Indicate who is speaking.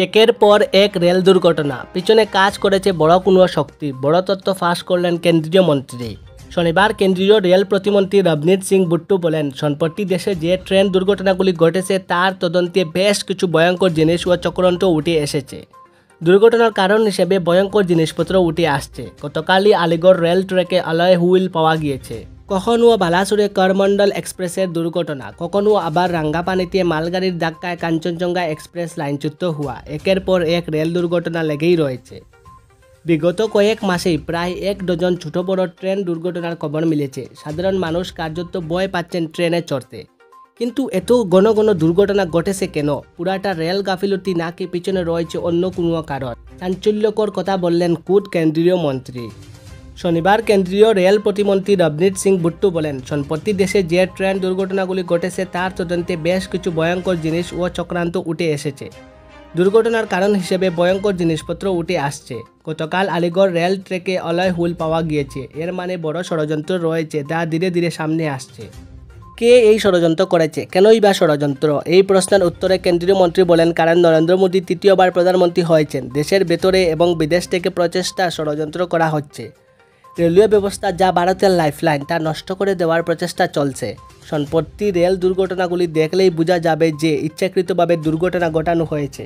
Speaker 1: একের পর এক রেল দুর্ঘটনা, পিছনে কাজ করেছে বড় কোনো শক্তি, বড় তথ্য ফাঁস করলেন কেন্দ্রীয় মন্ত্রী। শনিবার কেন্দ্রীয় রেল প্রতিমন্ত্রী রবনীত সিং বুট্টু বলেন, সম্প্রতি দেশে যে ট্রেন দুর্ঘটনাগুলি ঘটেছে তার তদন্তে বেশ কিছু ভয়ঙ্কর জিনিস ও চক্রান্ত উঠে এসেছে। দুর্ঘটনার কারণ হিসেবে ভয়ঙ্কর জিনিসপত্র উঠে আসছে। গতকালই আলিগড় রেল ট্র্যাকে অ্যালয় হুইল পাওয়া গিয়েছে। কখনো বালাসুরে করমন্ডল এক্সপ্রেসের দুর্ঘটনা, কখনো আবার রাঙ্গাপানিতে মালগাড়ির ধাক্কায় কাঞ্চনজঙ্ঘা এক্সপ্রেস লাইনচ্যুত হওয়া, একের পর এক রেল দুর্ঘটনা লেগেই রয়েছে। বিগত কয়েক মাসেই প্রায় 1 ডজন ছোট বড় ট্রেন দুর্ঘটনার খবর মিলেছে। সাধারণ মানুষ কার্যত ভয় পাচ্ছেন ট্রেনে চড়তে। কিন্তু এত ঘন ঘন দুর্ঘটনা ঘটেছে কেন? পুরাটা রেল গাফিলতি নাকি পিছনে রয়েছে অন্য কোনো কারণ? চাঞ্চল্যকর কথা বললেন খোদ কেন্দ্রীয় মন্ত্রী। শনিবার কেন্দ্রীয় রেল প্রতিমন্ত্রী রবনীত সিং বুট্টু বলেন, সম্প্রতি দেশে যে ট্রেন দুর্ঘটনাগুলি ঘটেছে তার তদন্তে বেশ কিছু ভয়ঙ্কর জিনিস ও চক্রান্ত উঠে এসেছে। দুর্ঘটনার কারণ হিসেবে ভয়ঙ্কর জিনিসপত্র উঠে আসছে। গতকাল আলিগড় রেল ট্র্যাকে অ্যালয় হুইল পাওয়া গিয়েছে। এর মানে বড় ষড়যন্ত্র রয়েছে, যা ধীরে ধীরে সামনে আসছে। কে এই ষড়যন্ত্র করেছে? কেনই বা ষড়যন্ত্র? এই প্রশ্নের উত্তরে কেন্দ্রীয় মন্ত্রী বলেন, কারণ নরেন্দ্র মোদী তৃতীয়বার প্রধানমন্ত্রী হয়েছেন। দেশের ভেতরে এবং বিদেশ থেকে প্রচেষ্টা ষড়যন্ত্র করা হচ্ছে। রেলওয়ে ব্যবস্থা, যা ভারতের লাইফলাইন, তা নষ্ট করে দেওয়ার প্রচেষ্টা চলছে। সম্প্রতি রেল দুর্ঘটনাগুলি দেখলেই বোঝা যাবে যে ইচ্ছাকৃতভাবে দুর্ঘটনা ঘটানো হয়েছে।